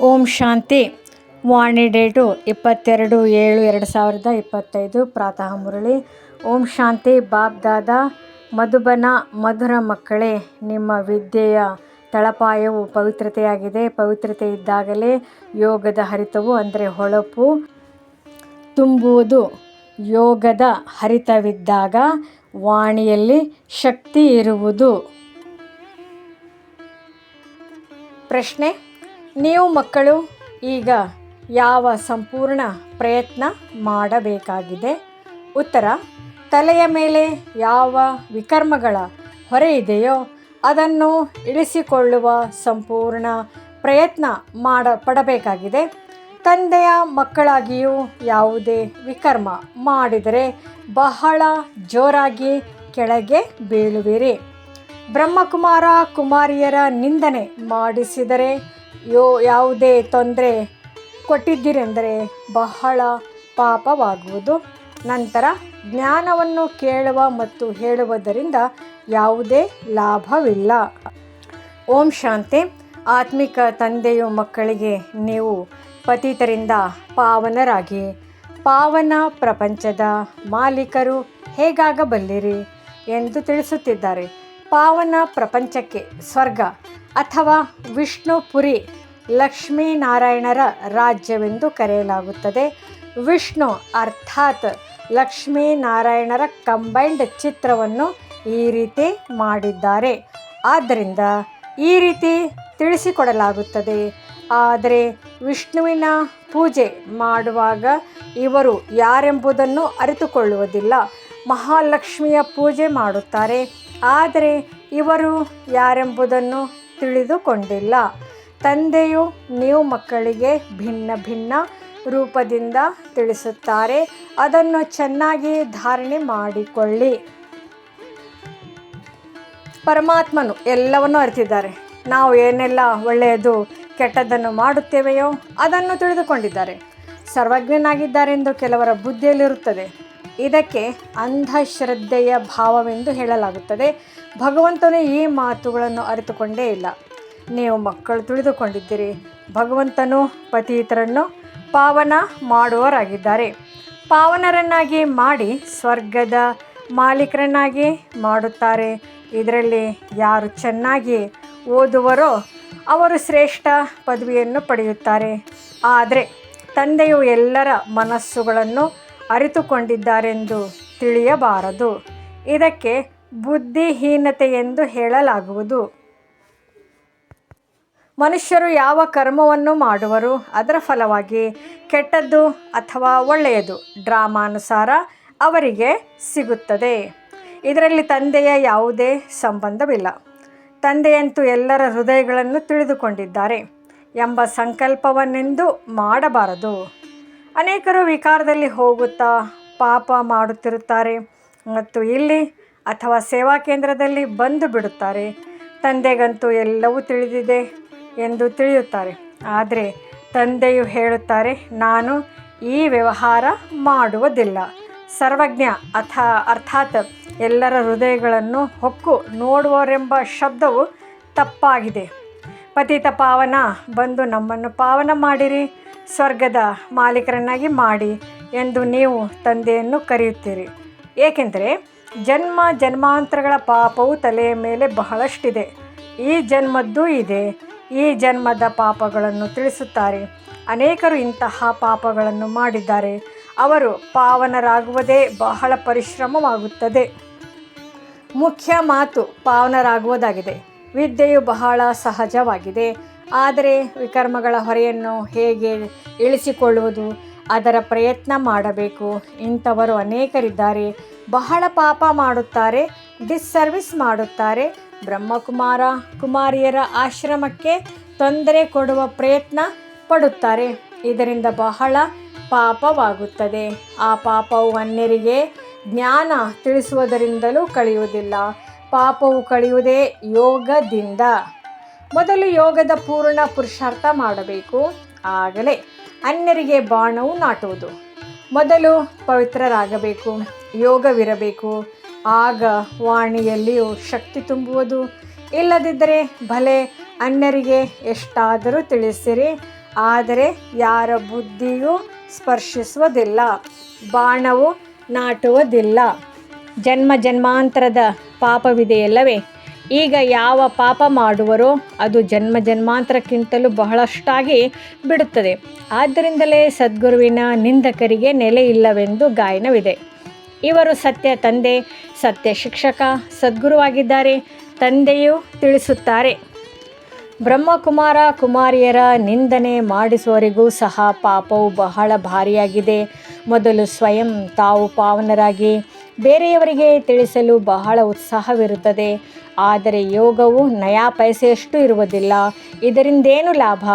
ಓಂ ಶಾಂತಿ. ವಾಣಿ date 22/7/2025 ಪ್ರಾತಃ ಮುರಳಿ. ಓಂ ಶಾಂತಿ. Bob ದಾದಾ ಮಧುಬನ. ಮಧುರ ಮಕ್ಕಳೇ, ನಿಮ್ಮ ವಿದ್ಯೆಯ ತಳಪಾಯವು ಪವಿತ್ರತೆಯಾಗಿದೆ. ಪವಿತ್ರತೆ ಇದ್ದಾಗಲೇ ಯೋಗದ ಹರಿತವು ಅಂದರೆ ಹೊಳಪು ತುಂಬುವುದು. ಯೋಗದ ಹರಿತವಿದ್ದಾಗ ವಾಣಿಯಲ್ಲಿ ಶಕ್ತಿ ಇರುವುದು. ಪ್ರಶ್ನೆ: ನೀವು ಮಕ್ಕಳು ಈಗ ಯಾವ ಸಂಪೂರ್ಣ ಪ್ರಯತ್ನ ಮಾಡಬೇಕಾಗಿದೆ? ಉತ್ತರ: ತಲೆಯ ಮೇಲೆ ಯಾವ ವಿಕರ್ಮಗಳ ಹೊರೆ ಇದೆಯೋ ಅದನ್ನು ಇಳಿಸಿಕೊಳ್ಳುವ ಸಂಪೂರ್ಣ ಪ್ರಯತ್ನ ಪಡಬೇಕಾಗಿದೆ. ತಂದೆಯ ಮಕ್ಕಳಾಗಿಯೂ ಯಾವುದೇ ವಿಕರ್ಮ ಮಾಡಿದರೆ ಬಹಳ ಜೋರಾಗಿ ಕೆಳಗೆ ಬೀಳುವಿರಿ. ಬ್ರಹ್ಮಕುಮಾರ ಕುಮಾರಿಯರ ನಿಂದನೆ ಮಾಡಿಸಿದರೆ, ಯಾವುದೇ ತೊಂದರೆ ಕೊಟ್ಟಿದ್ದೀರೆಂದರೆ ಬಹಳ ಪಾಪವಾಗುವುದು. ನಂತರ ಜ್ಞಾನವನ್ನು ಕೇಳುವ ಮತ್ತು ಹೇಳುವುದರಿಂದ ಯಾವುದೇ ಲಾಭವಿಲ್ಲ. ಓಂ ಶಾಂತಿ. ಆತ್ಮಿಕ ತಂದೆಯು ಮಕ್ಕಳಿಗೆ ನೀವು ಪತಿತರಿಂದ ಪಾವನರಾಗಿ ಪಾವನ ಪ್ರಪಂಚದ ಮಾಲೀಕರು ಹೇಗಾಗಬಲ್ಲಿರಿ ಎಂದು ತಿಳಿಸುತ್ತಿದ್ದಾರೆ. ಪಾವನ ಪ್ರಪಂಚಕ್ಕೆ ಸ್ವರ್ಗ ಅಥವಾ ವಿಷ್ಣುಪುರಿ, ಲಕ್ಷ್ಮೀನಾರಾಯಣರ ರಾಜ್ಯವೆಂದು ಕರೆಯಲಾಗುತ್ತದೆ. ವಿಷ್ಣು ಅರ್ಥಾತ್ ಲಕ್ಷ್ಮೀನಾರಾಯಣರ ಕಂಬೈನ್ಡ್ ಚಿತ್ರವನ್ನು ಈ ರೀತಿ ಮಾಡಿದ್ದಾರೆ. ಆದ್ದರಿಂದ ಈ ರೀತಿ ತಿಳಿಸಿಕೊಡಲಾಗುತ್ತದೆ. ಆದರೆ ವಿಷ್ಣುವಿನ ಪೂಜೆ ಮಾಡುವಾಗ ಇವರು ಯಾರೆಂಬುದನ್ನು ಅರಿತುಕೊಳ್ಳುವುದಿಲ್ಲ. ಮಹಾಲಕ್ಷ್ಮಿಯ ಪೂಜೆ ಮಾಡುತ್ತಾರೆ, ಆದರೆ ಇವರು ಯಾರೆಂಬುದನ್ನು ತಿಳಿದುಕೊಂಡಿಲ್ಲ. ತಂದೆಯು ನೀವು ಮಕ್ಕಳಿಗೆ ಭಿನ್ನ ಭಿನ್ನ ರೂಪದಿಂದ ತಿಳಿಸುತ್ತಾರೆ. ಅದನ್ನು ಚೆನ್ನಾಗಿ ಧಾರಣೆ ಮಾಡಿಕೊಳ್ಳಿ. ಪರಮಾತ್ಮನು ಎಲ್ಲವನ್ನೂ ಅರಿತಿದ್ದಾರೆ. ನಾವು ಏನೆಲ್ಲ ಒಳ್ಳೆಯದು ಕೆಟ್ಟದ್ದನ್ನು ಮಾಡುತ್ತೇವೆಯೋ ಅದನ್ನು ತಿಳಿದುಕೊಂಡಿದ್ದಾರೆ. ಸರ್ವಜ್ಞನಾಗಿದ್ದಾರೆಂದು ಕೆಲವರ ಬುದ್ಧಿಯಲ್ಲಿರುತ್ತದೆ. ಇದಕ್ಕೆ ಅಂಧಶ್ರದ್ಧೆಯ ಭಾವವೆಂದು ಹೇಳಲಾಗುತ್ತದೆ. ಭಗವಂತನು ಈ ಮಾತುಗಳನ್ನು ಅರಿತುಕೊಂಡೇ ಇಲ್ಲ. ನೀವು ಮಕ್ಕಳು ತಿಳಿದುಕೊಂಡಿದ್ದೀರಿ, ಭಗವಂತನು ಪತಿತರನ್ನು ಪಾವನ ಮಾಡುವವರಾಗಿದ್ದಾರೆ. ಪಾವನರನ್ನಾಗಿ ಮಾಡಿ ಸ್ವರ್ಗದ ಮಾಲೀಕರನ್ನಾಗಿ ಮಾಡುತ್ತಾರೆ. ಇದರಲ್ಲಿ ಯಾರು ಚೆನ್ನಾಗಿ ಓದುವರೋ ಅವರು ಶ್ರೇಷ್ಠ ಪದವಿಯನ್ನು ಪಡೆಯುತ್ತಾರೆ. ಆದರೆ ತಂದೆಯು ಎಲ್ಲರ ಮನಸ್ಸುಗಳನ್ನು ಅರಿತುಕೊಂಡಿದ್ದಾರೆಂದು ತಿಳಿಯಬಾರದು. ಇದಕ್ಕೆ ಬುದ್ಧಿಹೀನತೆ ಎಂದು ಹೇಳಲಾಗುವುದು. ಮನುಷ್ಯರು ಯಾವ ಕರ್ಮವನ್ನು ಮಾಡುವರು ಅದರ ಫಲವಾಗಿ ಕೆಟ್ಟದ್ದು ಅಥವಾ ಒಳ್ಳೆಯದು ಡ್ರಾಮಾನುಸಾರ ಅವರಿಗೆ ಸಿಗುತ್ತದೆ. ಇದರಲ್ಲಿ ತಂದೆಯ ಯಾವುದೇ ಸಂಬಂಧವಿಲ್ಲ. ತಂದೆಯಂತೂ ಎಲ್ಲರ ಹೃದಯಗಳನ್ನು ತಿಳಿದುಕೊಂಡಿದ್ದಾರೆ ಎಂಬ ಸಂಕಲ್ಪವನ್ನೆಂದು ಮಾಡಬಾರದು. ಅನೇಕರು ವಿಕಾರದಲ್ಲಿ ಹೋಗುತ್ತಾ ಪಾಪ ಮಾಡುತ್ತಿರುತ್ತಾರೆ ಮತ್ತು ಇಲ್ಲಿ ಅಥವಾ ಸೇವಾ ಕೇಂದ್ರದಲ್ಲಿ ಬಂದು ಬಿಡುತ್ತಾರೆ. ತಂದೆಗಂತೂ ಎಲ್ಲವೂ ತಿಳಿದಿದೆ ಎಂದು ತಿಳಿಯುತ್ತಾರೆ. ಆದರೆ ತಂದೆಯು ಹೇಳುತ್ತಾರೆ, ನಾನು ಈ ವ್ಯವಹಾರ ಮಾಡುವುದಿಲ್ಲ. ಸರ್ವಜ್ಞ ಅರ್ಥಾತ್ ಎಲ್ಲರ ಹೃದಯಗಳನ್ನು ಹೊಕ್ಕು ನೋಡುವರೆಂಬ ಶಬ್ದವು ತಪ್ಪಾಗಿದೆ. ಪತಿತ ಪಾವನ ಬಂದು ನಮ್ಮನ್ನು ಪಾವನ ಮಾಡಿರಿ, ಸ್ವರ್ಗದ ಮಾಲೀಕರನ್ನಾಗಿ ಮಾಡಿ ಎಂದು ನೀವು ತಂದೆಯನ್ನು ಕರೆಯುತ್ತೀರಿ. ಏಕೆಂದರೆ ಜನ್ಮ ಜನ್ಮಾಂತರಗಳ ಪಾಪವು ತಲೆಯ ಮೇಲೆ ಬಹಳಷ್ಟಿದೆ. ಈ ಜನ್ಮದ್ದೂ ಇದೆ. ಈ ಜನ್ಮದ ಪಾಪಗಳನ್ನು ತಿಳಿಸುತ್ತಾರೆ. ಅನೇಕರು ಇಂತಹ ಪಾಪಗಳನ್ನು ಮಾಡಿದ್ದಾರೆ. ಅವರು ಪಾವನರಾಗುವುದೇ ಬಹಳ ಪರಿಶ್ರಮವಾಗುತ್ತದೆ. ಮುಖ್ಯ ಮಾತು ಪಾವನರಾಗುವುದಾಗಿದೆ. ವಿದ್ಯೆಯು ಬಹಳ ಸಹಜವಾಗಿದೆ. ಆದರೆ ವಿಕರ್ಮಗಳ ಹೊರೆಯನ್ನು ಹೇಗೆ ಇಳಿಸಿಕೊಳ್ಳುವುದು ಅದರ ಪ್ರಯತ್ನ ಮಾಡಬೇಕು. ಇಂಥವರು ಅನೇಕರಿದ್ದಾರೆ. ಬಹಳ ಪಾಪ ಮಾಡುತ್ತಾರೆ, ಡಿಸ್ಸರ್ವಿಸ್ ಮಾಡುತ್ತಾರೆ. ಬ್ರಹ್ಮಕುಮಾರ ಕುಮಾರಿಯರ ಆಶ್ರಮಕ್ಕೆ ತೊಂದರೆ ಕೊಡುವ ಪ್ರಯತ್ನ ಪಡುತ್ತಾರೆ. ಇದರಿಂದ ಬಹಳ ಪಾಪವಾಗುತ್ತದೆ. ಆ ಪಾಪವು ಅನ್ಯರಿಗೆ ಜ್ಞಾನ ತಿಳಿಸುವುದರಿಂದಲೂ ಕಳೆಯುವುದಿಲ್ಲ. ಪಾಪವು ಕಳೆಯುವುದೇ ಯೋಗದಿಂದ. ಮೊದಲು ಯೋಗದ ಪೂರ್ಣ ಪುರುಷಾರ್ಥ ಮಾಡಬೇಕು. ಆಗಲೇ ಅನ್ಯರಿಗೆ ಬಾಣವು ನಾಟುವುದು. ಮೊದಲು ಪವಿತ್ರರಾಗಬೇಕು, ಯೋಗವಿರಬೇಕು. ಆಗ ವಾಣಿಯಲ್ಲಿಯೂ ಶಕ್ತಿ ತುಂಬುವುದು. ಇಲ್ಲದಿದ್ದರೆ ಭಲೆ ಅನ್ಯರಿಗೆ ಎಷ್ಟಾದರೂ ತಿಳಿಸಿರಿ, ಆದರೆ ಯಾರ ಬುದ್ಧಿಯೂ ಸ್ಪರ್ಶಿಸುವುದಿಲ್ಲ, ಬಾಣವು ನಾಟುವುದಿಲ್ಲ. ಜನ್ಮ ಜನ್ಮಾಂತರದ ಪಾಪವಿದೆಯಲ್ಲವೇ? ಈಗ ಯಾವ ಪಾಪ ಮಾಡುವರೋ ಅದು ಜನ್ಮ ಜನ್ಮಾಂತರಕ್ಕಿಂತಲೂ ಬಹಳಷ್ಟಾಗಿ ಬಿಡುತ್ತದೆ. ಆದ್ದರಿಂದಲೇ ಸದ್ಗುರುವಿನ ನಿಂದಕರಿಗೆ ನೆಲೆ ಇಲ್ಲವೆಂದು ಗಾಯನವಿದೆ. ಇವರು ಸತ್ಯ ತಂದೆ, ಸತ್ಯ ಶಿಕ್ಷಕ, ಸದ್ಗುರುವಾಗಿದ್ದಾರೆ. ತಂದೆಯು ತಿಳಿಸುತ್ತಾರೆ, ಬ್ರಹ್ಮಕುಮಾರ ಕುಮಾರಿಯರ ನಿಂದನೆ ಮಾಡಿಸುವವರಿಗೂ ಸಹ ಪಾಪವು ಬಹಳ ಭಾರಿಯಾಗಿದೆ. ಮೊದಲು ಸ್ವಯಂ ತಾವು ಪಾವನರಾಗಿ ಬೇರೆಯವರಿಗೆ ತಿಳಿಸಲು ಬಹಳ ಉತ್ಸಾಹವಿರುತ್ತದೆ. ಆದರೆ ಯೋಗವು ನಯಾ ಪೈಸೆಯಷ್ಟು ಇರುವುದಿಲ್ಲ. ಇದರಿಂದೇನು ಲಾಭ?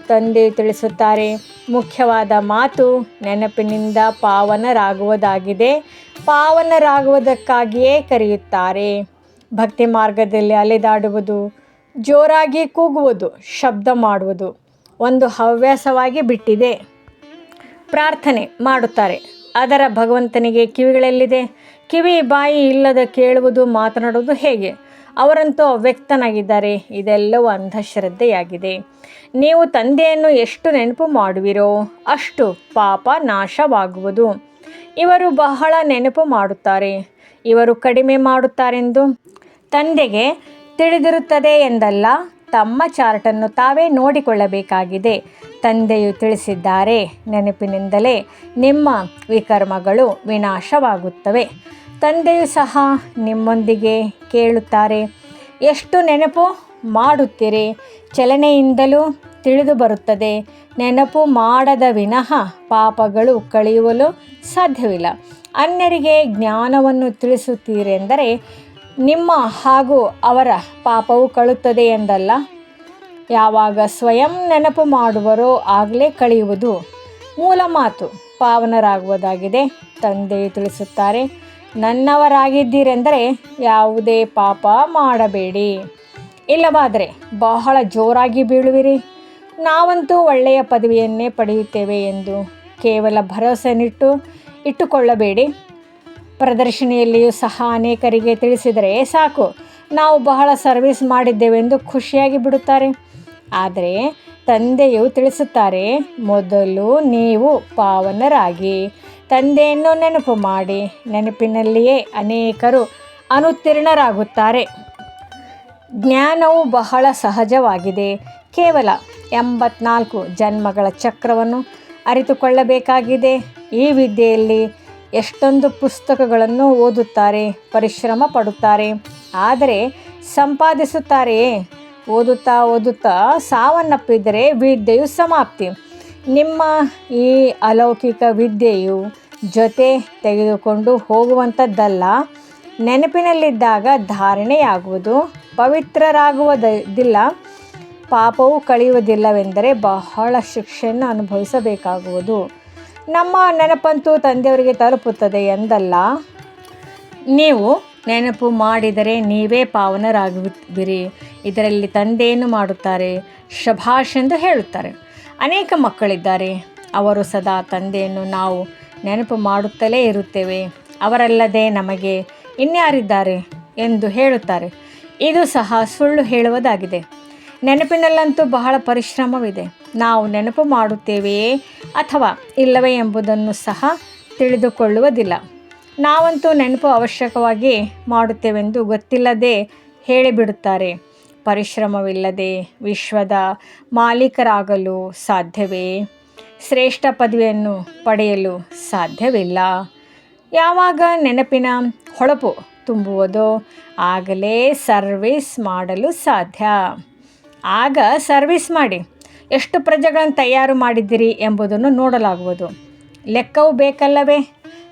ತಂದೆಯು ತಿಳಿಸುತ್ತಾರೆ, ಮುಖ್ಯವಾದ ಮಾತು ನೆನಪಿನಿಂದ ಪಾವನರಾಗುವುದಾಗಿದೆ. ಪಾವನರಾಗುವುದಕ್ಕಾಗಿಯೇ ಕರೆಯುತ್ತಾರೆ. ಭಕ್ತಿ ಮಾರ್ಗದಲ್ಲಿ ಅಲೆದಾಡುವುದು, ಜೋರಾಗಿ ಕೂಗುವುದು, ಶಬ್ದ ಮಾಡುವುದು ಒಂದು ಹವ್ಯಾಸವಾಗಿ ಬಿಟ್ಟಿದೆ. ಪ್ರಾರ್ಥನೆ ಮಾಡುತ್ತಾರೆ, ಅದರ ಭಗವಂತನಿಗೆ ಕಿವಿಗಳೆಲ್ಲಿದೆ? ಕಿವಿ ಬಾಯಿ ಇಲ್ಲದ ಕೇಳುವುದು, ಮಾತನಾಡುವುದು ಹೇಗೆ? ಅವರಂತೂ ಅವ್ಯಕ್ತನಾಗಿದ್ದಾರೆ. ಇದೆಲ್ಲವೂ ಅಂಧಶ್ರದ್ಧೆಯಾಗಿದೆ. ನೀವು ತಂದೆಯನ್ನು ಎಷ್ಟು ನೆನಪು ಮಾಡುವಿರೋ ಅಷ್ಟು ಪಾಪ ನಾಶವಾಗುವುದು. ಇವರು ಬಹಳ ನೆನಪು ಮಾಡುತ್ತಾರೆ. ಇವರು ಕಡಿಮೆ ಮಾಡುತ್ತಾರೆಂದು ತಂದೆಗೆ ತಿಳಿದಿರುತ್ತದೆ ಎಂದಲ್ಲ. ತಮ್ಮ ಚಾರ್ಟನ್ನು ತಾವೇ ನೋಡಿಕೊಳ್ಳಬೇಕಾಗಿದೆ. ತಂದೆಯು ತಿಳಿಸಿದ್ದಾರೆ, ನೆನಪಿನಿಂದಲೇ ನಿಮ್ಮ ವಿಕರ್ಮಗಳು ವಿನಾಶವಾಗುತ್ತವೆ. ತಂದೆಯು ಸಹ ನಿಮ್ಮೊಂದಿಗೆ ಕೇಳುತ್ತಾರೆ, ಎಷ್ಟು ನೆನಪು ಮಾಡುತ್ತೀರಿ? ಚಲನೆಯಿಂದಲೂ ತಿಳಿದು ಬರುತ್ತದೆ. ನೆನಪು ಮಾಡದ ವಿನಃ ಪಾಪಗಳು ಕಳೆಯಲು ಸಾಧ್ಯವಿಲ್ಲ. ಅನ್ಯರಿಗೆ ಜ್ಞಾನವನ್ನು ತಿಳಿಸುತ್ತೀರೆಂದರೆ ನಿಮ್ಮ ಹಾಗೂ ಅವರ ಪಾಪವು ಕಳುತ್ತದೆ ಎಂದಲ್ಲ. ಯಾವಾಗ ಸ್ವಯಂ ನೆನಪು ಮಾಡುವರೋ ಆಗಲೇ ಕಳೆಯುವುದು. ಮೂಲ ಮಾತು ಪಾವನರಾಗುವುದಾಗಿದೆ. ತಂದೆಯು ತಿಳಿಸುತ್ತಾರೆ, ನನ್ನವರಾಗಿದ್ದೀರೆಂದರೆ ಯಾವುದೇ ಪಾಪ ಮಾಡಬೇಡಿ, ಇಲ್ಲವಾದರೆ ಬಹಳ ಜೋರಾಗಿ ಬೀಳುವಿರಿ. ನಾವಂತೂ ಒಳ್ಳೆಯ ಪದವಿಯನ್ನೇ ಪಡೆಯುತ್ತೇವೆ ಎಂದು ಕೇವಲ ಭರವಸೆನಿಟ್ಟು ಇಟ್ಟುಕೊಳ್ಳಬೇಡಿ. ಪ್ರದರ್ಶನಿಯಲ್ಲಿಯೂ ಸಹ ಅನೇಕರಿಗೆ ತಿಳಿಸಿದರೆ ಸಾಕು, ನಾವು ಬಹಳ ಸರ್ವಿಸ್ ಮಾಡಿದ್ದೇವೆಂದು ಖುಷಿಯಾಗಿ ಬಿಡುತ್ತಾರೆ. ಆದರೆ ತಂದೆಯು ತಿಳಿಸುತ್ತಾರೆ, ಮೊದಲು ನೀವು ಪಾವನರಾಗಿ ತಂದೆಯನ್ನು ನೆನಪು ಮಾಡಿ. ನೆನಪಿನಲ್ಲಿಯೇ ಅನೇಕರು ಅನುತ್ತೀರ್ಣರಾಗುತ್ತಾರೆ. ಜ್ಞಾನವು ಬಹಳ ಸಹಜವಾಗಿದೆ. ಕೇವಲ 84 ಜನ್ಮಗಳ ಚಕ್ರವನ್ನು ಅರಿತುಕೊಳ್ಳಬೇಕಾಗಿದೆ. ಈ ವಿದ್ಯೆಯಲ್ಲಿ ಎಷ್ಟೊಂದು ಪುಸ್ತಕಗಳನ್ನು ಓದುತ್ತಾರೆ, ಪರಿಶ್ರಮ ಪಡುತ್ತಾರೆ, ಆದರೆ ಸಂಪಾದಿಸುತ್ತಾರೆಯೇ? ಓದುತ್ತಾ ಓದುತ್ತಾ ಸಾವನ್ನಪ್ಪಿದರೆ ವಿದ್ಯೆಯು ಸಮಾಪ್ತಿ. ನಿಮ್ಮ ಈ ಅಲೌಕಿಕ ವಿದ್ಯೆಯು ಜೊತೆ ತೆಗೆದುಕೊಂಡು ಹೋಗುವಂಥದ್ದಲ್ಲ. ನೆನಪಿನಲ್ಲಿದ್ದಾಗ ಧಾರಣೆಯಾಗುವುದು, ಪವಿತ್ರರಾಗುವುದಿಲ್ಲ, ಪಾಪವು ಕಳೆಯುವುದಿಲ್ಲವೆಂದರೆ ಬಹಳ ಶಿಕ್ಷೆಯನ್ನು ಅನುಭವಿಸಬೇಕಾಗುವುದು. ನಮ್ಮ ನೆನಪಂತೂ ತಂದೆಯವರಿಗೆ ತಲುಪುತ್ತದೆ ಎಂದಲ್ಲ. ನೀವು ನೆನಪು ಮಾಡಿದರೆ ನೀವೇ ಪಾವನರಾಗುವಿರಿ. ಇದರಲ್ಲಿ ತಂದೆಯನ್ನು ಮಾಡುತ್ತಾರೆ, ಶಭಾಷ್ ಎಂದು ಹೇಳುತ್ತಾರೆ. ಅನೇಕ ಮಕ್ಕಳಿದ್ದಾರೆ, ಅವರು ಸದಾ ತಂದೆಯನ್ನು ನಾವು ನೆನಪು ಮಾಡುತ್ತಲೇ ಇರುತ್ತೇವೆ, ಅವರಲ್ಲದೆ ನಮಗೆ ಇನ್ಯಾರಿದ್ದಾರೆ ಎಂದು ಹೇಳುತ್ತಾರೆ. ಇದು ಸಹ ಸುಳ್ಳು ಹೇಳುವುದಾಗಿದೆ. ನೆನಪಿನಲ್ಲಂತೂ ಬಹಳ ಪರಿಶ್ರಮವಿದೆ. ನಾವು ನೆನಪು ಮಾಡುತ್ತೇವೆಯೇ ಅಥವಾ ಇಲ್ಲವೇ ಎಂಬುದನ್ನು ಸಹ ತಿಳಿದುಕೊಳ್ಳುವುದಿಲ್ಲ. ನಾವಂತೂ ನೆನಪು ಅವಶ್ಯಕವಾಗಿ ಮಾಡುತ್ತೇವೆಂದು ಗೊತ್ತಿಲ್ಲದೆ ಹೇಳಿಬಿಡುತ್ತಾರೆ. ಪರಿಶ್ರಮವಿಲ್ಲದೆ ವಿಶ್ವದ ಮಾಲೀಕರಾಗಲು ಸಾಧ್ಯವೇ? ಶ್ರೇಷ್ಠ ಪದವಿಯನ್ನು ಪಡೆಯಲು ಸಾಧ್ಯವಿಲ್ಲ. ಯಾವಾಗ ನೆನಪಿನ ಹೊಳಪು ತುಂಬುವುದೋ ಆಗಲೇ ಸರ್ವಿಸ್ ಮಾಡಲು ಸಾಧ್ಯ. ಆಗ ಸರ್ವಿಸ್ ಮಾಡಿ ಎಷ್ಟು ಪ್ರಜೆಗಳನ್ನು ತಯಾರು ಮಾಡಿದ್ದೀರಿ ಎಂಬುದನ್ನು ನೋಡಲಾಗುವುದು. ಲೆಕ್ಕವೂ ಬೇಕಲ್ಲವೇ?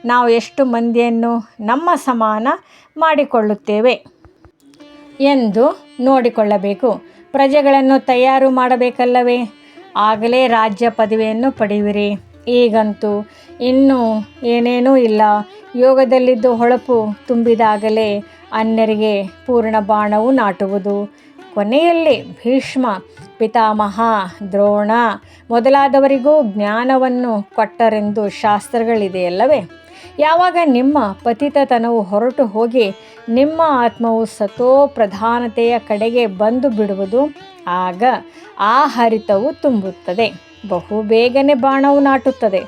ನಾವು ಎಷ್ಟು ಮಂದಿಯನ್ನು ನಮ್ಮ ಸಮಾನ ಮಾಡಿಕೊಳ್ಳುತ್ತೇವೆ ಎಂದು ನೋಡಿಕೊಳ್ಳಬೇಕು. ಪ್ರಜೆಗಳನ್ನು ತಯಾರು ಮಾಡಬೇಕಲ್ಲವೇ? ಆಗಲೇ ರಾಜ್ಯ ಪದವಿಯನ್ನು ಪಡೆಯುವಿರಿ. ಈಗಂತೂ ಇನ್ನೂ ಏನೇನೂ ಇಲ್ಲ. ಯೋಗದಲ್ಲಿದ್ದು ಹೊಳಪು ತುಂಬಿದಾಗಲೇ ಅನ್ಯರಿಗೆ ಪೂರ್ಣ ಬಾಣವು ನಾಟುವುದು. ಕೊನೆಯಲ್ಲಿ ಭೀಷ್ಮ, ಪಿತಾಮಹ, ದ್ರೋಣ ಮೊದಲಾದವರಿಗೂ ಜ್ಞಾನವನ್ನು ಕೊಟ್ಟರೆಂದು ಶಾಸ್ತ್ರಗಳಿದೆಯಲ್ಲವೇ? ಯಾವಾಗ ನಿಮ್ಮ ಪತಿತತನವು ಹೊರಟು ಹೋಗಿ ನಿಮ್ಮ ಆತ್ಮವು ಸತೋ ಪ್ರಧಾನತೆಯ ಕಡೆಗೆ ಬಂದು ಬಿಡುವುದು, ಆಗ ಆ ಹರಿತವು ತುಂಬುತ್ತದೆ. ಬಹು ಬೇಗನೆ ಬಾಣವು ನಾಟುತ್ತದೆ.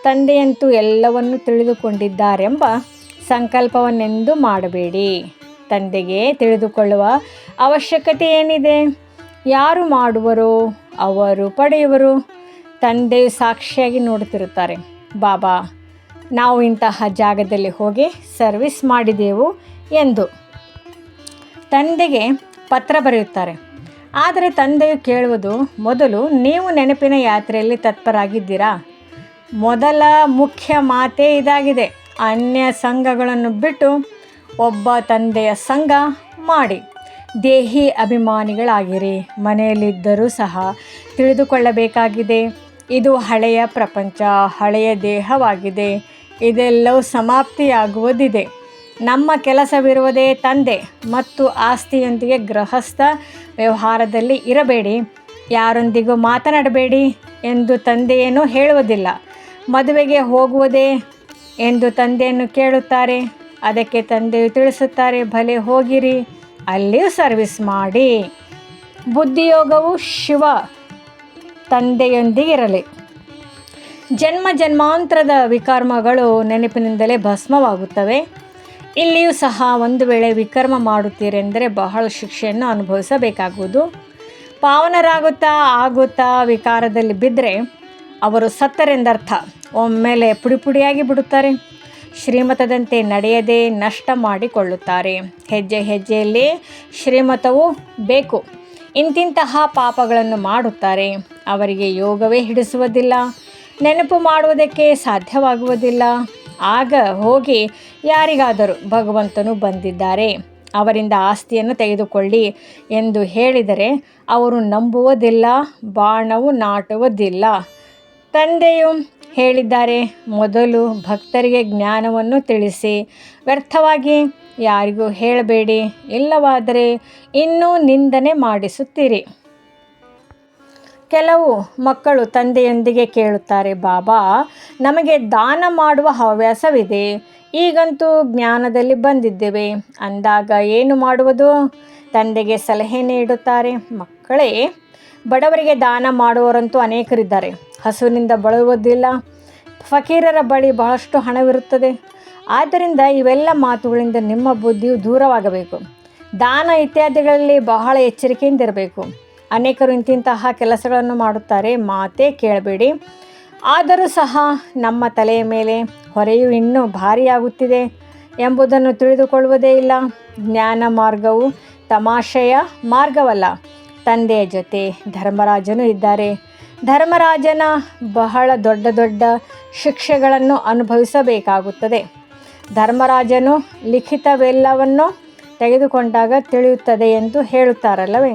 ತಂದೆಯಂತೂ ಎಲ್ಲವನ್ನು ತಿಳಿದುಕೊಂಡಿದ್ದಾರೆಂಬ ಸಂಕಲ್ಪವನ್ನೆಂದೂ ಮಾಡಬೇಡಿ. ತಂದೆಗೆ ತಿಳಿದುಕೊಳ್ಳುವ ಅವಶ್ಯಕತೆ ಏನಿದೆ? ಯಾರು ಮಾಡುವರೋ ಅವರು ಪಡೆಯುವರು. ತಂದೆಯು ಸಾಕ್ಷಿಯಾಗಿ ನೋಡುತ್ತಿರುತ್ತಾರೆ. ಬಾಬಾ, ನಾವು ಇಂತಹ ಜಾಗದಲ್ಲಿ ಹೋಗಿ ಸರ್ವಿಸ್ ಮಾಡಿದೆವು ಎಂದು ತಂದೆಗೆ ಪತ್ರ ಬರೆಯುತ್ತಾರೆ. ಆದರೆ ತಂದೆಯು ಕೇಳುವುದು, ಮೊದಲು ನೀವು ನೆನಪಿನ ಯಾತ್ರೆಯಲ್ಲಿ ತತ್ಪರಾಗಿದ್ದೀರಾ? ಮೊದಲ ಮುಖ್ಯ ಮಾತೇ ಇದಾಗಿದೆ. ಅನ್ಯ ಸಂಘಗಳನ್ನು ಬಿಟ್ಟು ಒಬ್ಬ ತಂದೆಯ ಸಂಘ ಮಾಡಿ ದೇಹಿ ಅಭಿಮಾನಿಗಳಾಗಿರಿ. ಮನೆಯಲ್ಲಿದ್ದರೂ ಸಹ ತಿಳಿದುಕೊಳ್ಳಬೇಕಾಗಿದೆ, ಇದು ಹಳೆಯ ಪ್ರಪಂಚ, ಹಳೆಯ ದೇಹವಾಗಿದೆ. ಇದೆಲ್ಲವೂ ಸಮಾಪ್ತಿಯಾಗುವುದಿದೆ. ನಮ್ಮ ಕೆಲಸವಿರುವುದೇ ತಂದೆ ಮತ್ತು ಆಸ್ತಿಯೊಂದಿಗೆ ಗೃಹಸ್ಥ ವ್ಯವಹಾರದಲ್ಲಿ ಇರಬೇಡಿ, ಯಾರೊಂದಿಗೂ ಮಾತನಾಡಬೇಡಿ ಎಂದು ತಂದೆಯೇನೂ ಹೇಳುವುದಿಲ್ಲ. ಮದುವೆಗೆ ಹೋಗುವುದೇ ಎಂದು ತಂದೆಯನ್ನು ಕೇಳುತ್ತಾರೆ. ಅದಕ್ಕೆ ತಂದೆಯು ತಿಳಿಸುತ್ತಾರೆ, ಭಲೆ ಹೋಗಿರಿ, ಅಲ್ಲಿಯೂ ಸರ್ವಿಸ್ ಮಾಡಿ. ಬುದ್ಧಿಯೋಗವು ಶಿವ ತಂದೆಯೊಂದಿಗಿರಲಿ. ಜನ್ಮ ಜನ್ಮಾಂತರದ ವಿಕರ್ಮಗಳು ನೆನಪಿನಿಂದಲೇ ಭಸ್ಮವಾಗುತ್ತವೆ. ಇಲ್ಲಿಯೂ ಸಹ ಒಂದು ವೇಳೆ ವಿಕರ್ಮ ಮಾಡುತ್ತೀರೆಂದರೆ ಬಹಳ ಶಿಕ್ಷೆಯನ್ನು ಅನುಭವಿಸಬೇಕಾಗುವುದು. ಪಾವನರಾಗುತ್ತಾ ಆಗುತ್ತಾ ವಿಕಾರದಲ್ಲಿ ಬಿದ್ದರೆ ಅವರು ಸತ್ತರೆಂದರ್ಥ. ಒಮ್ಮೆಲೆ ಪುಡಿಯಾಗಿ ಬಿಡುತ್ತಾರೆ. ಶ್ರೀಮತದಂತೆ ನಡೆಯದೆ ನಷ್ಟ ಮಾಡಿಕೊಳ್ಳುತ್ತಾರೆ. ಹೆಜ್ಜೆ ಹೆಜ್ಜೆಯಲ್ಲಿ ಶ್ರೀಮತವೂ ಬೇಕು. ಇಂತಿಂತಹ ಪಾಪಗಳನ್ನು ಮಾಡುತ್ತಾರೆ. ಅವರಿಗೆ ಯೋಗವೇ ಹಿಡಿಸುವುದಿಲ್ಲ, ನೆನಪು ಮಾಡುವುದಕ್ಕೆ ಸಾಧ್ಯವಾಗುವುದಿಲ್ಲ. ಆಗ ಹೋಗಿ ಯಾರಿಗಾದರೂ ಭಗವಂತನು ಬಂದಿದ್ದಾರೆ, ಅವರಿಂದ ಆಸ್ತಿಯನ್ನು ತೆಗೆದುಕೊಳ್ಳಿ ಎಂದು ಹೇಳಿದರೆ ಅವರು ನಂಬುವುದಿಲ್ಲ, ಬಾಣವು ನಾಟುವುದಿಲ್ಲ. ತಂದೆಯು ಹೇಳಿದ್ದಾರೆ, ಮೊದಲು ಭಕ್ತರಿಗೆ ಜ್ಞಾನವನ್ನು ತಿಳಿಸಿ, ವ್ಯರ್ಥವಾಗಿ ಯಾರಿಗೂ ಹೇಳಬೇಡಿ, ಇಲ್ಲವಾದರೆ ಇನ್ನೂ ನಿಂದನೆ ಮಾಡಿಸುತ್ತೀರಿ. ಕೆಲವು ಮಕ್ಕಳು ತಂದೆಯೊಂದಿಗೆ ಕೇಳುತ್ತಾರೆ, ಬಾಬಾ, ನಮಗೆ ದಾನ ಮಾಡುವ ಹವ್ಯಾಸವಿದೆ, ಈಗಂತೂ ಜ್ಞಾನದಲ್ಲಿ ಬಂದಿದ್ದೇವೆ, ಅಂದಾಗ ಏನು ಮಾಡುವುದು? ತಂದೆಗೆ ಸಲಹೆ ನೀಡುತ್ತಾರೆ, ಮಕ್ಕಳೇ, ಬಡವರಿಗೆ ದಾನ ಮಾಡುವವರಂತೂ ಅನೇಕರಿದ್ದಾರೆ. ಹಸುವಿನಿಂದ ಬಳಲುವುದಿಲ್ಲ. ಫಕೀರರ ಬಳಿ ಬಹಳಷ್ಟು ಹಣವಿರುತ್ತದೆ. ಆದ್ದರಿಂದ ಇವೆಲ್ಲ ಮಾತುಗಳಿಂದ ನಿಮ್ಮ ಬುದ್ಧಿಯು ದೂರವಾಗಬೇಕು. ದಾನ ಇತ್ಯಾದಿಗಳಲ್ಲಿ ಬಹಳ ಎಚ್ಚರಿಕೆಯಿಂದಿರಬೇಕು. ಅನೇಕರು ಇಂತಿಂತಹ ಕೆಲಸಗಳನ್ನು ಮಾಡುತ್ತಾರೆ, ಮಾತೇ ಕೇಳಬೇಡಿ. ಆದರೂ ಸಹ ನಮ್ಮ ತಲೆಯ ಮೇಲೆ ಹೊರೆಯು ಇನ್ನೂ ಭಾರಿಯಾಗುತ್ತಿದೆ ಎಂಬುದನ್ನು ತಿಳಿದುಕೊಳ್ಳುವುದೇ ಇಲ್ಲ. ಜ್ಞಾನ ಮಾರ್ಗವು ತಮಾಷೆಯ ಮಾರ್ಗವಲ್ಲ. ತಂದೆಯ ಜೊತೆ ಧರ್ಮರಾಜನು ಇದ್ದಾರೆ. ಧರ್ಮರಾಜನ ಬಹಳ ದೊಡ್ಡ ದೊಡ್ಡ ಶಿಕ್ಷೆಗಳನ್ನು ಅನುಭವಿಸಬೇಕಾಗುತ್ತದೆ. ಧರ್ಮರಾಜನು ಲಿಖಿತವೆಲ್ಲವನ್ನು ತೆಗೆದುಕೊಂಡಾಗ ತಿಳಿಯುತ್ತದೆ ಎಂದು ಹೇಳುತ್ತಾರಲ್ಲವೇ?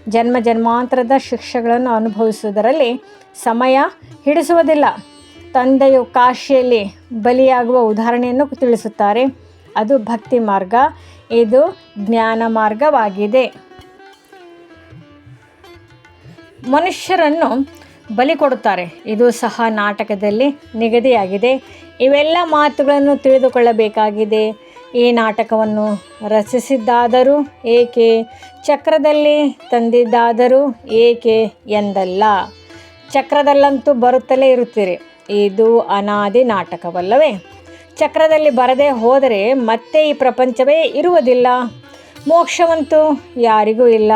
ಜನ್ಮ ಜನ್ಮಾಂತರದ ಶಿಕ್ಷೆಗಳನ್ನು ಅನುಭವಿಸುವುದರಲ್ಲಿ ಸಮಯ ಹಿಡಿಸುವುದಿಲ್ಲ. ತಂದೆಯು ಕಾಶಿಯಲ್ಲಿ ಬಲಿಯಾಗುವ ಉದಾಹರಣೆಯನ್ನು ತಿಳಿಸುತ್ತಾರೆ. ಅದು ಭಕ್ತಿ ಮಾರ್ಗ, ಇದು ಜ್ಞಾನ ಮಾರ್ಗವಾಗಿದೆ. ಮನುಷ್ಯರನ್ನು ಬಲಿ ಕೊಡುತ್ತಾರೆ. ಇದು ಸಹ ನಾಟಕದಲ್ಲಿ ನಿಗದಿಯಾಗಿದೆ. ಇವೆಲ್ಲ ಮಾತುಗಳನ್ನು ತಿಳಿದುಕೊಳ್ಳಬೇಕಾಗಿದೆ. ಈ ನಾಟಕವನ್ನು ರಚಿಸಿದ್ದಾದರೂ ಏಕೆ, ಚಕ್ರದಲ್ಲಿ ತಂದಿದ್ದಾದರೂ ಏಕೆ ಎಂದಲ್ಲ. ಚಕ್ರದಲ್ಲಂತೂ ಬರುತ್ತಲೇ ಇರುತ್ತೀರಿ. ಇದು ಅನಾದಿ ನಾಟಕವಲ್ಲವೇ? ಚಕ್ರದಲ್ಲಿ ಬರದೇ ಹೋದರೆ ಮತ್ತೆ ಈ ಪ್ರಪಂಚವೇ ಇರುವುದಿಲ್ಲ. ಮೋಕ್ಷವಂತೂ ಯಾರಿಗೂ ಇಲ್ಲ.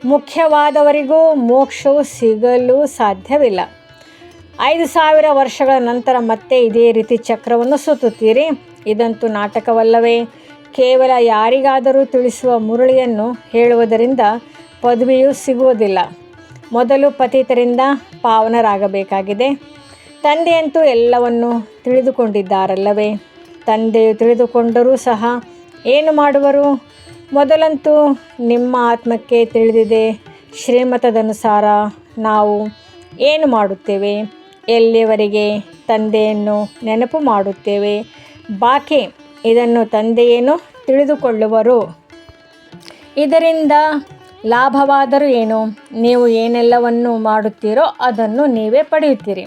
ಮುಖ್ಯವಾದವರಿಗೂ ಮೋಕ್ಷವು ಸಿಗಲು ಸಾಧ್ಯವಿಲ್ಲ. 5000 ವರ್ಷಗಳ ನಂತರ ಮತ್ತೆ ಇದೇ ರೀತಿ ಚಕ್ರವನ್ನು ಸುತ್ತುತ್ತೀರಿ. ಇದಂತೂ ನಾಟಕವಲ್ಲವೇ? ಕೇವಲ ಯಾರಿಗಾದರೂ ತಿಳಿಸುವ ಮುರಳಿಯನ್ನು ಹೇಳುವುದರಿಂದ ಪದವಿಯೂ ಸಿಗುವುದಿಲ್ಲ. ಮೊದಲು ಪತಿತರಿಂದ ಪಾವನರಾಗಬೇಕಾಗಿದೆ. ತಂದೆಯಂತೂ ಎಲ್ಲವನ್ನು ತಿಳಿದುಕೊಂಡಿದ್ದಾರಲ್ಲವೇ? ತಂದೆಯು ತಿಳಿದುಕೊಂಡರೂ ಸಹ ಏನು ಮಾಡುವರು? ಮೊದಲಂತೂ ನಿಮ್ಮ ಆತ್ಮಕ್ಕೆ ತಿಳಿದಿದೆ. ಶ್ರೀಮತದನುಸಾರ ನಾವು ಏನು ಮಾಡುತ್ತೇವೆ, ಎಲ್ಲಿಯವರೆಗೆ ತಂದೆಯನ್ನು ನೆನಪು ಮಾಡುತ್ತೇವೆ, ಬಾಕಿ ಇದನ್ನು ತಂದೆಯೇನು ತಿಳಿದುಕೊಳ್ಳುವರು. ಇದರಿಂದ ಲಾಭವಾದರೂ ಏನು? ನೀವು ಏನೆಲ್ಲವನ್ನು ಮಾಡುತ್ತೀರೋ ಅದನ್ನು ನೀವೇ ಪಡೆಯುತ್ತೀರಿ.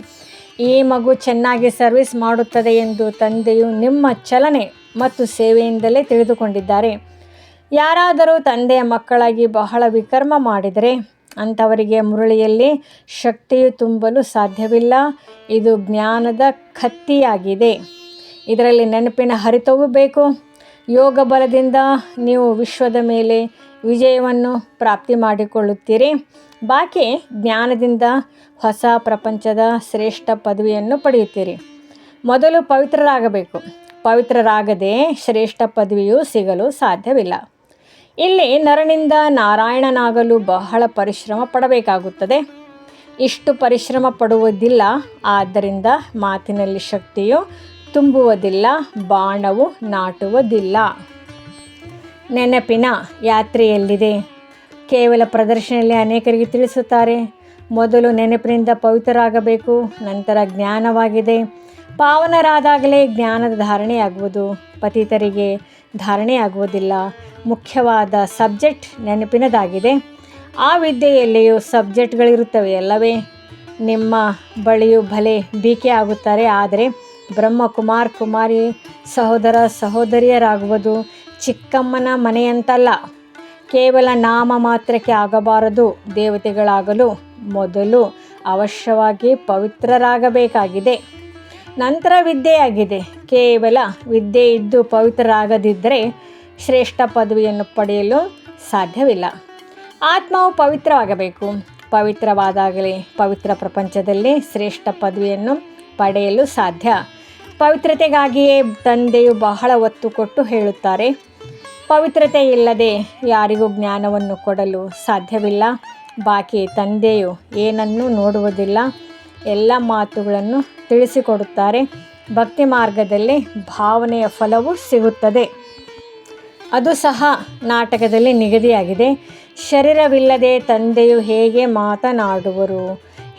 ಈ ಮಗು ಚೆನ್ನಾಗಿ ಸರ್ವಿಸ್ ಮಾಡುತ್ತದೆ ಎಂದು ತಂದೆಯು ನಿಮ್ಮ ಚಲನೆ ಮತ್ತು ಸೇವೆಯಿಂದಲೇ ತಿಳಿದುಕೊಂಡಿದ್ದಾರೆ. ಯಾರಾದರೂ ತಂದೆಯ ಮಕ್ಕಳಾಗಿ ಬಹಳ ವಿಕರ್ಮ ಮಾಡಿದರೆ ಅಂಥವರಿಗೆ ಮುರಳಿಯಲ್ಲಿ ಶಕ್ತಿಯು ತುಂಬಲು ಸಾಧ್ಯವಿಲ್ಲ. ಇದು ಜ್ಞಾನದ ಕತ್ತಿಯಾಗಿದೆ. ಇದರಲ್ಲಿ ನೆನಪಿನ ಹರಿತವೂ ಬೇಕು. ಯೋಗ ಬಲದಿಂದ ನೀವು ವಿಶ್ವದ ಮೇಲೆ ವಿಜಯವನ್ನು ಪ್ರಾಪ್ತಿ ಮಾಡಿಕೊಳ್ಳುತ್ತೀರಿ. ಬಾಕಿ ಜ್ಞಾನದಿಂದ ಹೊಸ ಪ್ರಪಂಚದ ಶ್ರೇಷ್ಠ ಪದವಿಯನ್ನು ಪಡೆಯುತ್ತೀರಿ. ಮೊದಲು ಪವಿತ್ರರಾಗಬೇಕು. ಪವಿತ್ರರಾಗದೆ ಶ್ರೇಷ್ಠ ಪದವಿಯು ಸಿಗಲು ಸಾಧ್ಯವಿಲ್ಲ. ಇಲ್ಲಿ ನರನಿಂದ ನಾರಾಯಣನಾಗಲು ಬಹಳ ಪರಿಶ್ರಮ ಪಡಬೇಕಾಗುತ್ತದೆ. ಇಷ್ಟು ಪರಿಶ್ರಮ ಪಡುವುದಿಲ್ಲ. ಆದ್ದರಿಂದ ಮಾತಿನಲ್ಲಿ ಶಕ್ತಿಯು ತುಂಬುವುದಿಲ್ಲ, ಬಾಣವು ನಾಟುವುದಿಲ್ಲ. ನೆನಪಿನ ಯಾತ್ರೆಯಲ್ಲಿದೆ. ಕೇವಲ ಪ್ರದರ್ಶನದಲ್ಲಿ ಅನೇಕರಿಗೆ ತಿಳಿಸುತ್ತಾರೆ. ಮೊದಲು ನೆನಪಿನಿಂದ ಪವಿತ್ರರಾಗಬೇಕು, ನಂತರ ಜ್ಞಾನವಾಗಿದೆ. ಪಾವನರಾದಾಗಲೇ ಜ್ಞಾನದ ಧಾರಣೆಯಾಗುವುದು. ಪತಿತರಿಗೆ ಧಾರಣೆಯಾಗುವುದಿಲ್ಲ. ಮುಖ್ಯವಾದ ಸಬ್ಜೆಕ್ಟ್ ನೆನಪಿನದಾಗಿದೆ. ಆ ವಿದ್ಯೆಯಲ್ಲಿಯೂ ಸಬ್ಜೆಕ್ಟ್ಗಳಿರುತ್ತವೆ ಅಲ್ಲವೇ? ನಿಮ್ಮ ಬಳಿಯೂ ಭಲೆ ಬೀಕೆ ಆಗುತ್ತಾರೆ. ಆದರೆ ಬ್ರಹ್ಮಕುಮಾರ್ ಕುಮಾರಿ ಸಹೋದರ ಸಹೋದರಿಯರಾಗುವುದು ಚಿಕ್ಕಮ್ಮನ ಮನೆಯಂತಲ್ಲ. ಕೇವಲ ನಾಮ ಮಾತ್ರಕ್ಕೆ ಆಗಬಾರದು. ದೇವತೆಗಳಾಗಲು ಮೊದಲು ಅವಶ್ಯವಾಗಿ ಪವಿತ್ರರಾಗಬೇಕಾಗಿದೆ. ನಂತರ ವಿದ್ಯೆಯಾಗಿದೆ. ಕೇವಲ ವಿದ್ಯೆ ಇದ್ದು ಪವಿತ್ರರಾಗದಿದ್ದರೆ ಶ್ರೇಷ್ಠ ಪದವಿಯನ್ನು ಪಡೆಯಲು ಸಾಧ್ಯವಿಲ್ಲ. ಆತ್ಮವು ಪವಿತ್ರವಾಗಬೇಕು. ಪವಿತ್ರವಾದಾಗಲೇ ಪವಿತ್ರ ಪ್ರಪಂಚದಲ್ಲಿ ಶ್ರೇಷ್ಠ ಪದವಿಯನ್ನು ಪಡೆಯಲು ಸಾಧ್ಯ. ಪವಿತ್ರತೆಗಾಗಿಯೇ ತಂದೆಯು ಬಹಳ ಒತ್ತು ಕೊಟ್ಟು ಹೇಳುತ್ತಾರೆ. ಪವಿತ್ರತೆ ಇಲ್ಲದೆ ಯಾರಿಗೂ ಜ್ಞಾನವನ್ನು ಕೊಡಲು ಸಾಧ್ಯವಿಲ್ಲ. ಬಾಕಿ ತಂದೆಯು ಏನನ್ನೂ ನೋಡುವುದಿಲ್ಲ, ಎಲ್ಲ ಮಾತುಗಳನ್ನು ತಿಳಿಸಿಕೊಡುತ್ತಾರೆ. ಭಕ್ತಿ ಮಾರ್ಗದಲ್ಲಿ ಭಾವನೆಯ ಫಲವೂ ಸಿಗುತ್ತದೆ. ಅದು ಸಹ ನಾಟಕದಲ್ಲಿ ನಿಗದಿಯಾಗಿದೆ. ಶರೀರವಿಲ್ಲದೆ ತಂದೆಯು ಹೇಗೆ ಮಾತನಾಡುವರು,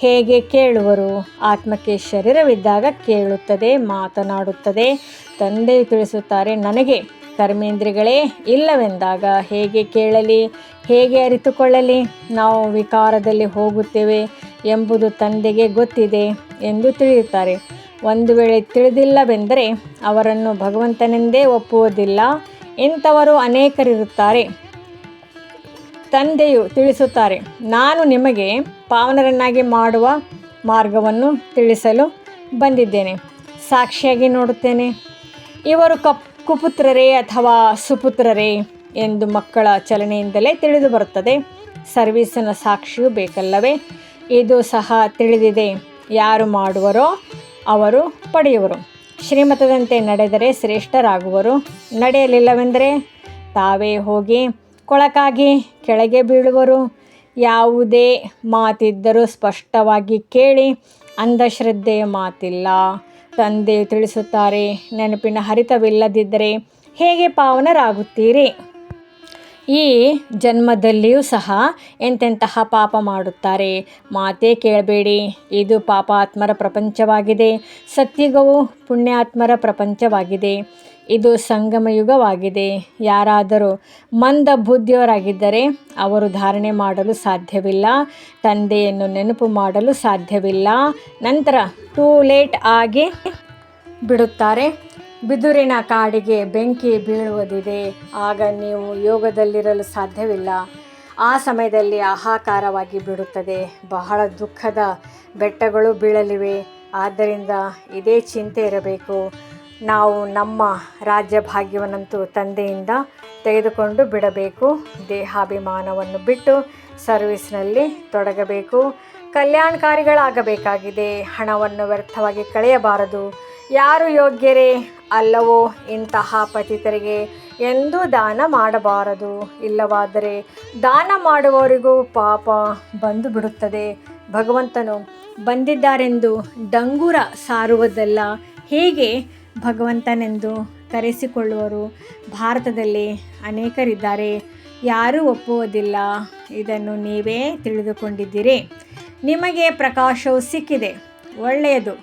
ಹೇಗೆ ಕೇಳುವರು? ಆತ್ಮಕ್ಕೆ ಶರೀರವಿದ್ದಾಗ ಕೇಳುತ್ತದೆ, ಮಾತನಾಡುತ್ತದೆ. ತಂದೆಯು ತಿಳಿಸುತ್ತಾರೆ, ನನಗೆ ಕರ್ಮೇಂದ್ರಿಯಗಳೇ ಇಲ್ಲವೆಂದಾಗ ಹೇಗೆ ಕೇಳಲಿ, ಹೇಗೆ ಅರಿತುಕೊಳ್ಳಲಿ? ನಾವು ವಿಕಾರದಲ್ಲಿ ಹೋಗುತ್ತೇವೆ ಎಂಬುದು ತಂದೆಗೆ ಗೊತ್ತಿದೆ ಎಂದು ತಿಳಿಯುತ್ತಾರೆ. ಒಂದು ವೇಳೆ ತಿಳಿದಿಲ್ಲವೆಂದರೆ ಅವರನ್ನು ಭಗವಂತನೆಂದೇ ಒಪ್ಪುವುದಿಲ್ಲ. ಇಂಥವರು ಅನೇಕರಿರುತ್ತಾರೆ. ತಂದೆಯು ತಿಳಿಸುತ್ತಾರೆ, ನಾನು ನಿಮಗೆ ಪಾವನರನ್ನಾಗಿ ಮಾಡುವ ಮಾರ್ಗವನ್ನು ತಿಳಿಸಲು ಬಂದಿದ್ದೇನೆ. ಸಾಕ್ಷಿಯಾಗಿ ನೋಡುತ್ತೇನೆ. ಇವರು ಕುಪುತ್ರರೇ ಅಥವಾ ಸುಪುತ್ರರೇ ಎಂದು ಮಕ್ಕಳ ಚಲನೆಯಿಂದಲೇ ತಿಳಿದು ಬರುತ್ತದೆ. ಸರ್ವೀಸಿನ ಸಾಕ್ಷಿಯೂ ಬೇಕಲ್ಲವೇ? ಇದು ಸಹ ತಿಳಿದಿದೆ. ಯಾರು ಮಾಡುವರೋ ಅವರು ಪಡೆಯುವರು. ಶ್ರೀಮತದಂತೆ ನಡೆದರೆ ಶ್ರೇಷ್ಠರಾಗುವರು. ನಡೆಯಲಿಲ್ಲವೆಂದರೆ ತಾವೇ ಹೋಗಿ ಕೊಳಕಾಗಿ ಕೆಳಗೆ ಬೀಳುವರು. ಯಾವುದೇ ಮಾತಿದ್ದರೂ ಸ್ಪಷ್ಟವಾಗಿ ಕೇಳಿ. ಅಂಧಶ್ರದ್ಧೆಯ ಮಾತಿಲ್ಲ. ತಂದೆಯು ತಿಳಿಸುತ್ತಾರೆ, ನೆನಪಿನ ಹರಿತವಿಲ್ಲದಿದ್ದರೆ ಹೇಗೆ ಪಾವನರಾಗುತ್ತೀರಿ? ಈ ಜನ್ಮದಲ್ಲಿಯೂ ಸಹ ಎಂತೆಂತಹ ಪಾಪ ಮಾಡುತ್ತಾರೆ. ಮಾತೇ ಕೇಳಬೇಡಿ. ಇದು ಪಾಪಾತ್ಮರ ಪ್ರಪಂಚವಾಗಿದೆ. ಸತ್ಯುಗವು ಪುಣ್ಯಾತ್ಮರ ಪ್ರಪಂಚವಾಗಿದೆ. ಇದು ಸಂಗಮಯುಗವಾಗಿದೆ. ಯಾರಾದರೂ ಮಂದ ಬುದ್ಧಿಯವರಾಗಿದ್ದರೆ ಅವರು ಧಾರಣೆ ಮಾಡಲು ಸಾಧ್ಯವಿಲ್ಲ. ತಂದೆಯನ್ನು ನೆನಪು ಮಾಡಲು ಸಾಧ್ಯವಿಲ್ಲ. ನಂತರ ಟೂ ಲೇಟ್ ಆಗಿ ಬಿಡುತ್ತಾರೆ. ಬಿದುರಿನ ಕಾಡಿಗೆ ಬೆಂಕಿ ಬೀಳುವುದಿದೆ. ಆಗ ನೀವು ಯೋಗದಲ್ಲಿರಲು ಸಾಧ್ಯವಿಲ್ಲ. ಆ ಸಮಯದಲ್ಲಿ ಹಾಹಾಕಾರವಾಗಿ ಬಿಡುತ್ತದೆ. ಬಹಳ ದುಃಖದ ಬೆಟ್ಟಗಳು ಬೀಳಲಿವೆ. ಆದ್ದರಿಂದ ಇದೇ ಚಿಂತೆ ಇರಬೇಕು. ನಾವು ನಮ್ಮ ರಾಜ್ಯ ಭಾಗ್ಯವನ್ನಂತೂ ತಂದೆಯಿಂದ ತೆಗೆದುಕೊಂಡು ಬಿಡಬೇಕು. ದೇಹಾಭಿಮಾನವನ್ನು ಬಿಟ್ಟು ಸರ್ವಿಸ್ನಲ್ಲಿ ತೊಡಗಬೇಕು. ಕಲ್ಯಾಣಕಾರಿಗಳಾಗಬೇಕಾಗಿದೆ. ಹಣವನ್ನು ವ್ಯರ್ಥವಾಗಿ ಕಳೆಯಬಾರದು. ಯಾರು ಯೋಗ್ಯರೇ ಅಲ್ಲವೋ ಇಂತಹ ಪತಿತರಿಗೆ ಎಂದೂ ದಾನ ಮಾಡಬಾರದು. ಇಲ್ಲವಾದರೆ ದಾನ ಮಾಡುವವರಿಗೂ ಪಾಪ ಬಂದು ಬಿಡುತ್ತದೆ. ಭಗವಂತನು ಬಂದಿದ್ದಾರೆಂದು ಡಂಗೂರ ಸಾರುವುದಲ್ಲ. ಹೀಗೆ ಭಗವಂತನೆಂದು ಕರೆಸಿಕೊಳ್ಳುವರು ಭಾರತದಲ್ಲಿ ಅನೇಕರಿದ್ದಾರೆ. ಯಾರೂ ಒಪ್ಪುವುದಿಲ್ಲ. ಇದನ್ನು ನೀವೇ ತಿಳಿದುಕೊಂಡಿದ್ದೀರಿ. ನಿಮಗೆ ಪ್ರಕಾಶವು ಸಿಕ್ಕಿದೆ, ಒಳ್ಳೆಯದು.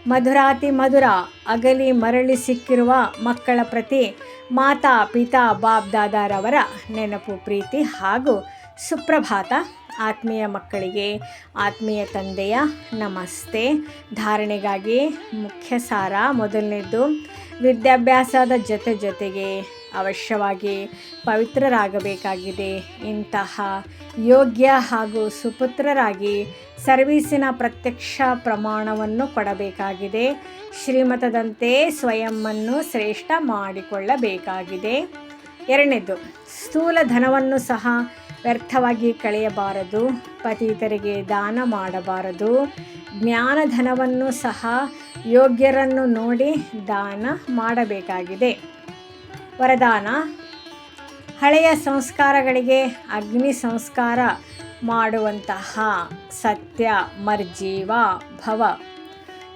ಮಧುರಾತಿ ಮಧುರ ಅಗಲಿ ಮರಳಿ ಸಿಕ್ಕಿರುವ ಮಕ್ಕಳ ಪ್ರತಿ ಮಾತಾ ಪಿತಾ ಬಾಪ್ ದಾದಾರವರ ನೆನಪು, ಪ್ರೀತಿ ಹಾಗೂ ಸುಪ್ರಭಾತ. ಆತ್ಮೀಯ ಮಕ್ಕಳಿಗೆ ಆತ್ಮೀಯ ತಂದೆಯ ನಮಸ್ತೆ. ಧಾರಣೆಗಾಗಿ ಮುಖ್ಯ ಸಾರ: ಮೊದಲನೇದು, ವಿದ್ಯಾಭ್ಯಾಸದ ಜೊತೆಗೆ ಅವಶ್ಯವಾಗಿ ಪವಿತ್ರರಾಗಬೇಕಾಗಿದೆ. ಇಂತಹ ಯೋಗ್ಯ ಹಾಗೂ ಸುಪುತ್ರರಾಗಿ ಸರ್ವೀಸಿನ ಪ್ರತ್ಯಕ್ಷ ಪ್ರಮಾಣವನ್ನು ಕೊಡಬೇಕಾಗಿದೆ. ಶ್ರೀಮತದಂತೆ ಸ್ವಯಂವನ್ನು ಶ್ರೇಷ್ಠ ಮಾಡಿಕೊಳ್ಳಬೇಕಾಗಿದೆ. ಎರಡನೇದು, ಸ್ಥೂಲ ಧನವನ್ನು ಸಹ ವ್ಯರ್ಥವಾಗಿ ಕಳೆಯಬಾರದು. ಪತಿತರಿಗೆ ದಾನ ಮಾಡಬಾರದು. ಜ್ಞಾನಧನವನ್ನು ಸಹ ಯೋಗ್ಯರನ್ನು ನೋಡಿ ದಾನ ಮಾಡಬೇಕಾಗಿದೆ. ವರದಾನ: ಹಳೆಯ ಸಂಸ್ಕಾರಗಳಿಗೆ ಅಗ್ನಿ ಸಂಸ್ಕಾರ ಮಾಡುವಂತಹ ಸತ್ಯ ಮರ್ಜೀವ ಭವ.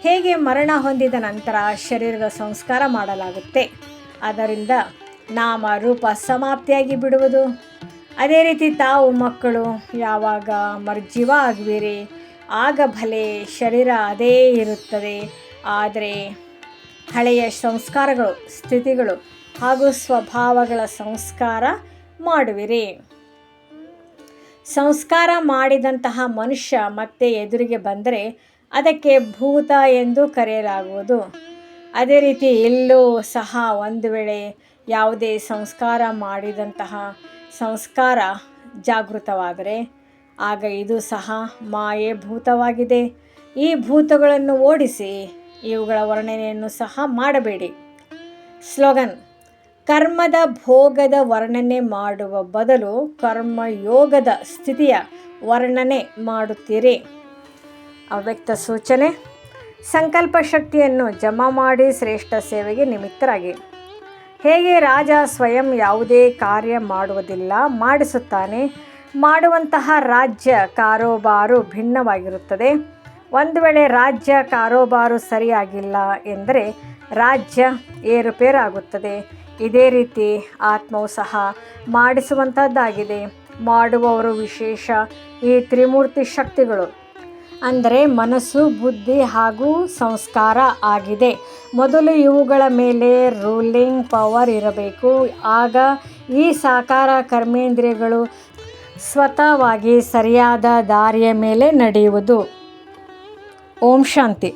ಹೇಗೆ ಮರಣ ಹೊಂದಿದ ನಂತರ ಶರೀರದ ಸಂಸ್ಕಾರ ಮಾಡಲಾಗುತ್ತೆ, ಅದರಿಂದ ನಾಮ ರೂಪ ಸಮಾಪ್ತಿಯಾಗಿ ಬಿಡುವುದು, ಅದೇ ರೀತಿ ತಾವು ಮಕ್ಕಳು ಯಾವಾಗ ಮರ್ಜೀವ ಆಗುವಿರಿ ಆಗ ಭಲೆ ಶರೀರ ಅದೇ ಇರುತ್ತದೆ, ಆದರೆ ಹಳೆಯ ಸಂಸ್ಕಾರಗಳು, ಸ್ಥಿತಿಗಳು ಹಾಗೂ ಸ್ವಭಾವಗಳ ಸಂಸ್ಕಾರ ಮಾಡುವಿರಿ. ಸಂಸ್ಕಾರ ಮಾಡಿದಂತಹ ಮನುಷ್ಯ ಮತ್ತೆ ಎದುರಿಗೆ ಬಂದರೆ ಅದಕ್ಕೆ ಭೂತ ಎಂದು ಕರೆಯಲಾಗುವುದು. ಅದೇ ರೀತಿ ಇಲ್ಲೂ ಸಹ ಒಂದು ವೇಳೆ ಯಾವುದೇ ಸಂಸ್ಕಾರ ಮಾಡಿದಂತಹ ಸಂಸ್ಕಾರ ಜಾಗೃತವಾದರೆ ಆಗ ಇದು ಸಹ ಮಾಯೆ ಭೂತವಾಗಿದೆ. ಈ ಭೂತಗಳನ್ನು ಓಡಿಸಿ ಇವುಗಳ ವರ್ಣನೆಯನ್ನು ಸಹ ಮಾಡಬೇಡಿ. ಸ್ಲೋಗನ್: ಕರ್ಮದ ಭೋಗದ ವರ್ಣನೆ ಮಾಡುವ ಬದಲು ಕರ್ಮಯೋಗದ ಸ್ಥಿತಿಯ ವರ್ಣನೆ ಮಾಡುತ್ತೀರಿ. ಅವ್ಯಕ್ತ ಸೂಚನೆ: ಸಂಕಲ್ಪ ಶಕ್ತಿಯನ್ನು ಜಮಾ ಮಾಡಿ ಶ್ರೇಷ್ಠ ಸೇವೆಗೆ ನಿಮಿತ್ತರಾಗಿ. ಹೇಗೆ ರಾಜ ಸ್ವಯಂ ಯಾವುದೇ ಕಾರ್ಯ ಮಾಡುವುದಿಲ್ಲ, ಮಾಡಿಸುತ್ತಾನೆ. ಮಾಡುವಂತಹ ರಾಜ್ಯ ಕಾರೋಬಾರು ಭಿನ್ನವಾಗಿರುತ್ತದೆ. ಒಂದು ವೇಳೆ ರಾಜ್ಯ ಕಾರೋಬಾರು ಸರಿಯಾಗಿಲ್ಲ ಎಂದರೆ ರಾಜ್ಯ ಏರುಪೇರಾಗುತ್ತದೆ. ಇದೇ ರೀತಿ ಆತ್ಮವು ಸಹ ಮಾಡಿಸುವಂಥದ್ದಾಗಿದೆ. ಮಾಡುವವರು ವಿಶೇಷ ಈ ತ್ರಿಮೂರ್ತಿ ಶಕ್ತಿಗಳು ಅಂದರೆ ಮನಸ್ಸು, ಬುದ್ಧಿ ಹಾಗೂ ಸಂಸ್ಕಾರ ಆಗಿದೆ. ಮೊದಲು ಇವುಗಳ ಮೇಲೆ ರೂಲಿಂಗ್ ಪವರ್ ಇರಬೇಕು. ಆಗ ಈ ಸಾಕಾರ ಕರ್ಮೇಂದ್ರಿಯಗಳು ಸ್ವತಃವಾಗಿ ಸರಿಯಾದ ದಾರಿಯ ಮೇಲೆ ನಡೆಯುವುದು. ಓಂ ಶಾಂತಿ.